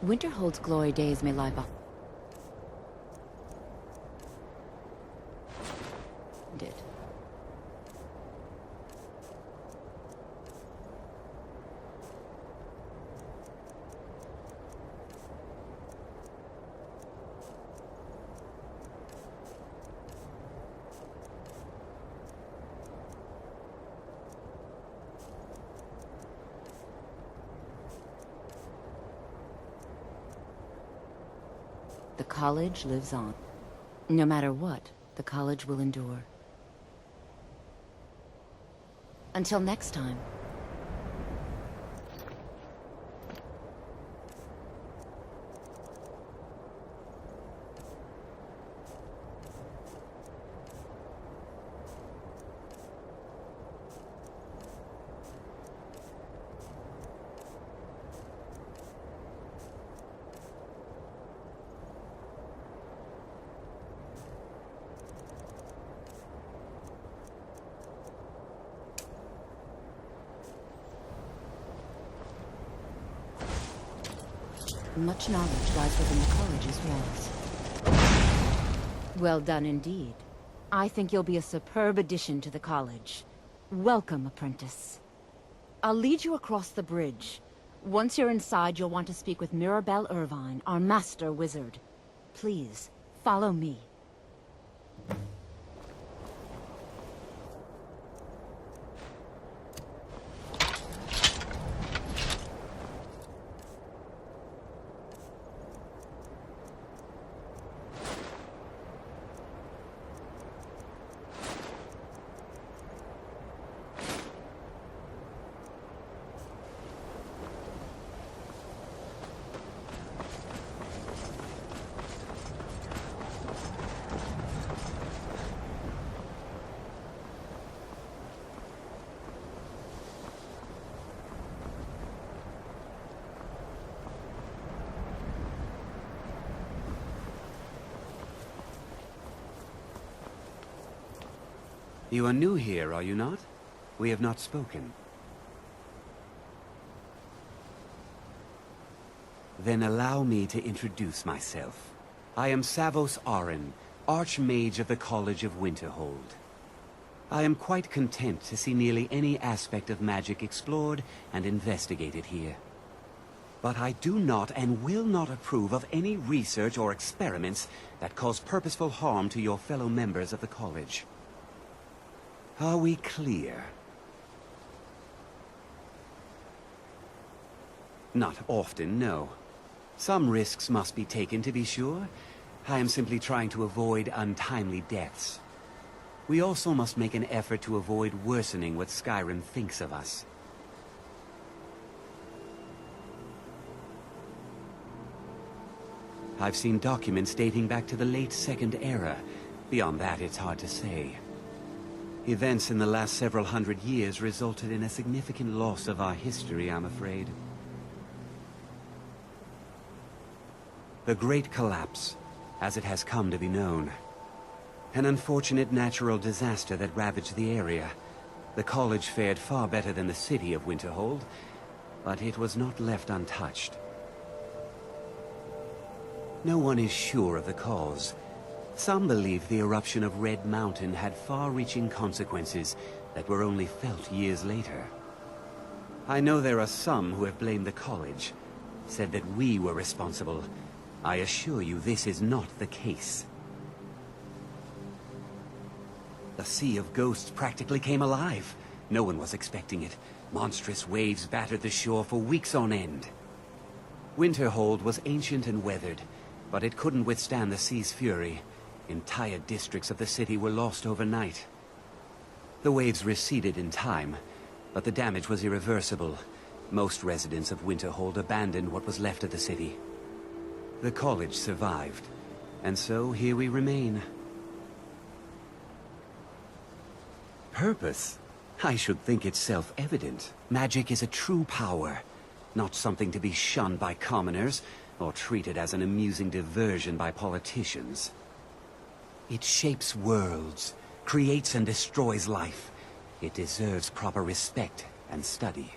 Winterhold's glory days may lie behind it. The college lives on. No matter what, the college will endure. Until next time. Much knowledge lies within the college's walls. Well done indeed. I think you'll be a superb addition to the college. Welcome, apprentice. I'll lead you across the bridge. Once you're inside, you'll want to speak with Mirabelle Irvine, our master wizard. Please, follow me. You are new here, are you not? We have not spoken. Then allow me to introduce myself. I am Savos Arin, Archmage of the College of Winterhold. I am quite content to see nearly any aspect of magic explored and investigated here. But I do not and will not approve of any research or experiments that cause purposeful harm to your fellow members of the college. Are we clear? Not often, no. Some risks must be taken, to be sure. I am simply trying to avoid untimely deaths. We also must make an effort to avoid worsening what Skyrim thinks of us. I've seen documents dating back to the late Second Era. Beyond that, it's hard to say. Events in the last several hundred years resulted in a significant loss of our history, I'm afraid. The Great Collapse, as it has come to be known. An unfortunate natural disaster that ravaged the area. The college fared far better than the city of Winterhold, but it was not left untouched. No one is sure of the cause. Some believe the eruption of Red Mountain had far-reaching consequences that were only felt years later. I know there are some who have blamed the college, said that we were responsible. I assure you this is not the case. The Sea of Ghosts practically came alive. No one was expecting it. Monstrous waves battered the shore for weeks on end. Winterhold was ancient and weathered, but it couldn't withstand the sea's fury. Entire districts of the city were lost overnight. The waves receded in time, but the damage was irreversible. Most residents of Winterhold abandoned what was left of the city. The college survived, and so here we remain. Purpose? I should think it's self-evident. Magic is a true power, not something to be shunned by commoners, or treated as an amusing diversion by politicians. It shapes worlds, creates and destroys life. It deserves proper respect and study.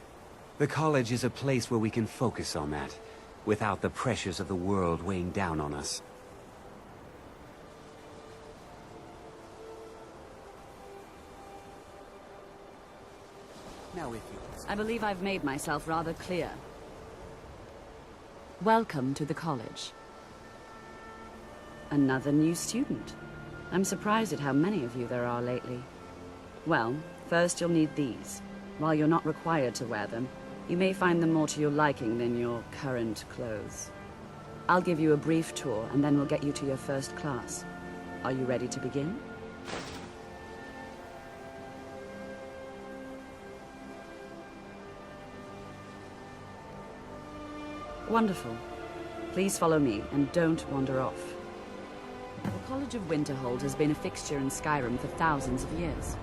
The college is a place where we can focus on that, without the pressures of the world weighing down on us. Now if you... I believe I've made myself rather clear. Welcome to the college. Another new student. I'm surprised at how many of you there are lately. Well, first you'll need these. While you're not required to wear them, you may find them more to your liking than your current clothes. I'll give you a brief tour, and then we'll get you to your first class. Are you ready to begin? Wonderful. Please follow me, and don't wander off. The College of Winterhold has been a fixture in Skyrim for thousands of years.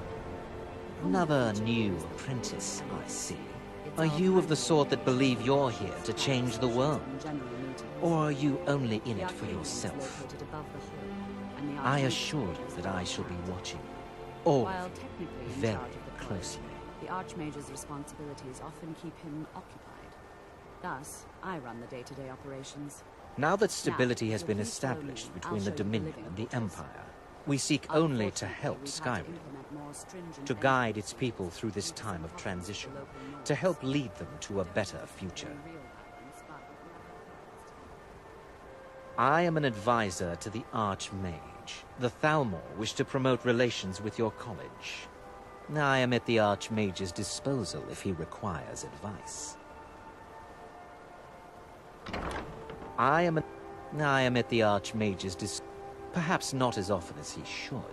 Another new apprentice, I see. Are you of the sort that believe you're here to change the world? Or are you only in it for yourself? I assure you that I shall be watching all of you very closely. The Archmage's responsibilities often keep him occupied. Thus, I run the day-to-day operations. Now that stability has been established between the Dominion and the Empire, we seek only to help Skyrim, to guide its people through this time of transition, to help lead them to a better future. I am an advisor to the Archmage. The Thalmor wish to promote relations with your college. I am at the Archmage's disposal if he requires advice. I am at the Archmage's disposal. Perhaps not as often as he should.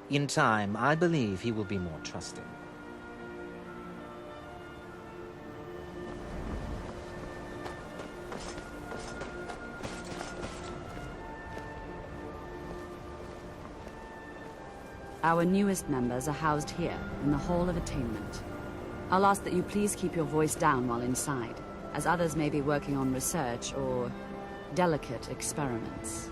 In time, I believe he will be more trusting. Our newest members are housed here, in the Hall of Attainment. I'll ask that you please keep your voice down while inside, as others may be working on research or delicate experiments.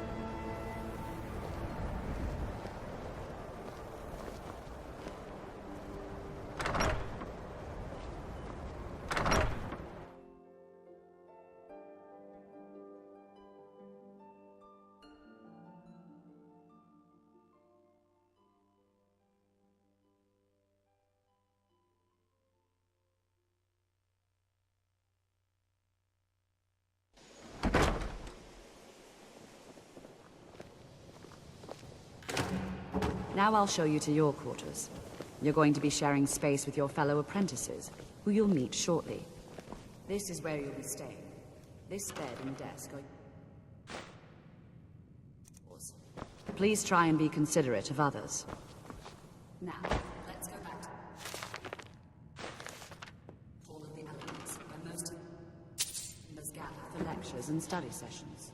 Now I'll show you to your quarters. You're going to be sharing space with your fellow apprentices, who you'll meet shortly. This is where you'll be staying. This bed and desk are... Please try and be considerate of others. Now, let's go back to Hall of the Elements, where most members gather for lectures and study sessions.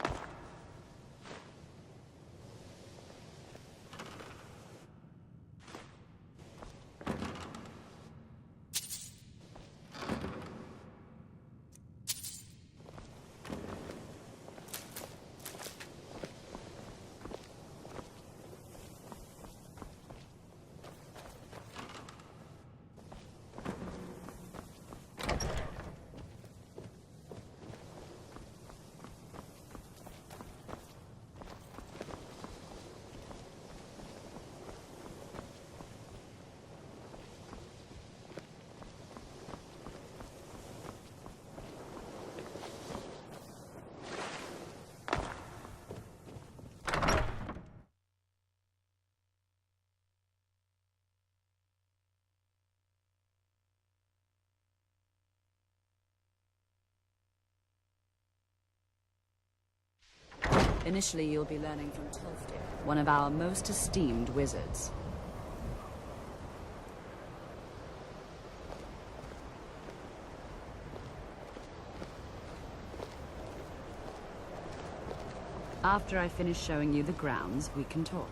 Initially, you'll be learning from Tolfdir, one of our most esteemed wizards. After I finish showing you the grounds, we can talk.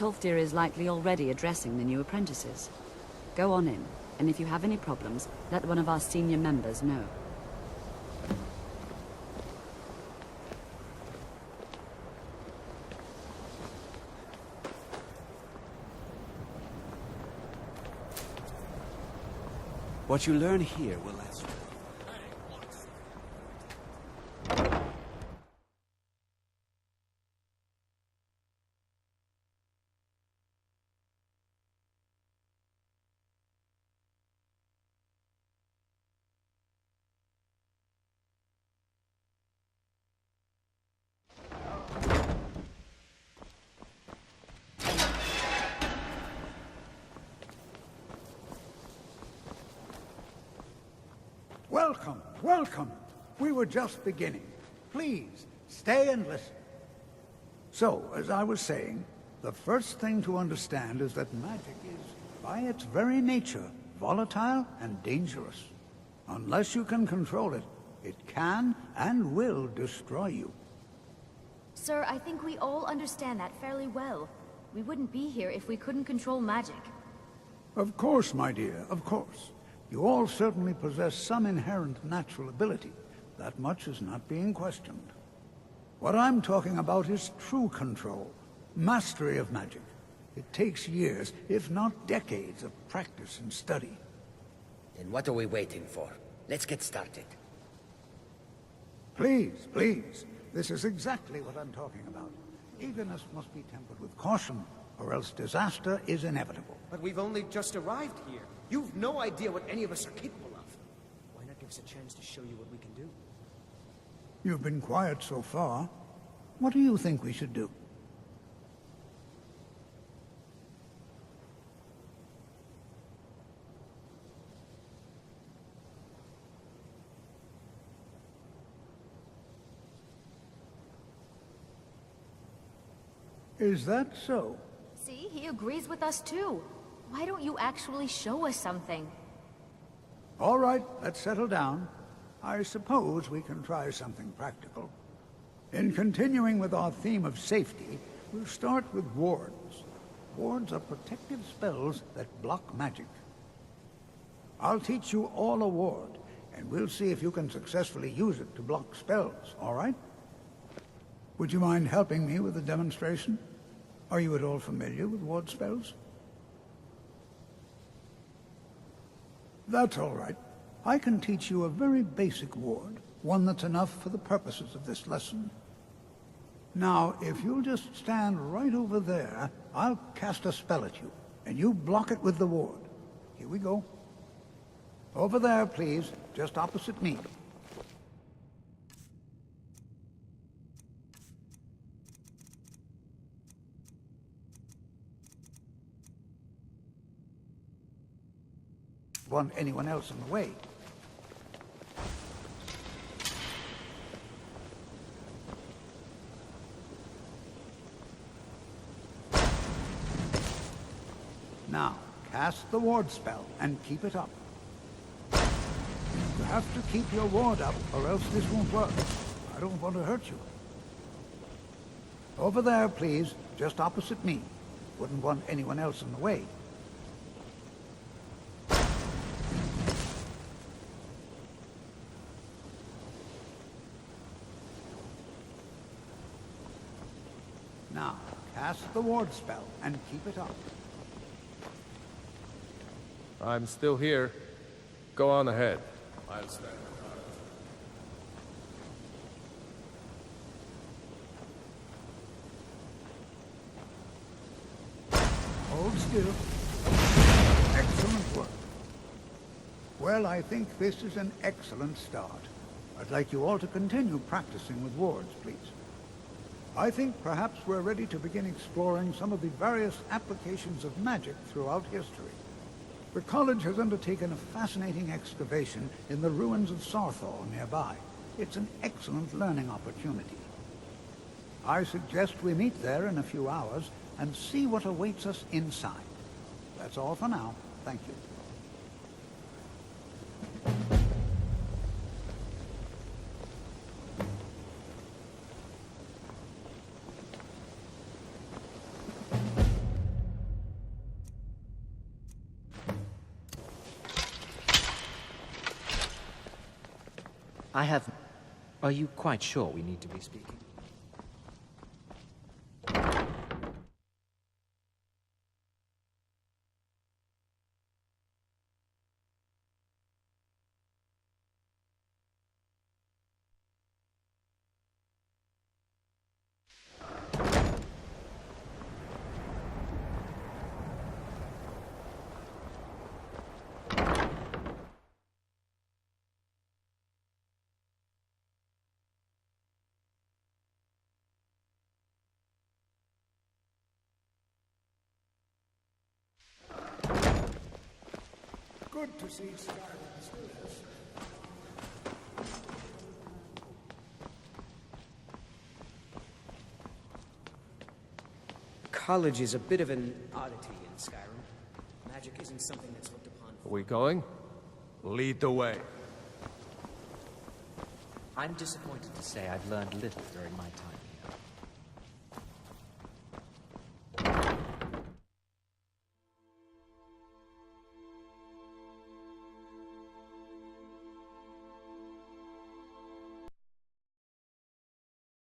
Tolfdir is likely already addressing the new apprentices. Go on in, and if you have any problems, let one of our senior members know. What you learn here will last. Welcome, welcome. We were just beginning. Please, stay and listen. So, as I was saying, the first thing to understand is that magic is, by its very nature, volatile and dangerous. Unless you can control it, it can and will destroy you. Sir, I think we all understand that fairly well. We wouldn't be here if we couldn't control magic. Of course, my dear, of course. You all certainly possess some inherent natural ability. That much is not being questioned. What I'm talking about is true control, mastery of magic. It takes years, if not decades, of practice and study. Then what are we waiting for? Let's get started. Please, please. This is exactly what I'm talking about. Eagerness must be tempered with caution, or else disaster is inevitable. But we've only just arrived here. You've no idea what any of us are capable of. Why not give us a chance to show you what we can do? You've been quiet so far. What do you think we should do? Is that so? See, he agrees with us too. Why don't you actually show us something? All right, let's settle down. I suppose we can try something practical. In continuing with our theme of safety, we'll start with wards. Wards are protective spells that block magic. I'll teach you all a ward, and we'll see if you can successfully use it to block spells, all right? Would you mind helping me with the demonstration? Are you at all familiar with ward spells? That's all right. I can teach you a very basic ward, one that's enough for the purposes of this lesson. Now, if you'll just stand right over there, I'll cast a spell at you, and you block it with the ward. Here we go. Over there, please, just opposite me. Want anyone else in the way? Now, cast the ward spell and keep it up. You have to keep your ward up, or else this won't work. I don't want to hurt you. Over there, please, just opposite me. Wouldn't want anyone else in the way. Now, cast the ward spell and keep it up. I'm still here. Go on ahead. I'll stand. Hold still. Excellent work. Well, I think this is an excellent start. I'd like you all to continue practicing with wards, please. I think perhaps we're ready to begin exploring some of the various applications of magic throughout history. The college has undertaken a fascinating excavation in the ruins of Sarthal nearby. It's an excellent learning opportunity. I suggest we meet there in a few hours and see what awaits us inside. That's all for now. Thank you. I have... Are you quite sure we need to be speaking? Good to see Skyrim still has... College is a bit of an oddity in Skyrim. Magic isn't something that's looked upon. Are we going? Lead the way. I'm disappointed to say I've learned little during my time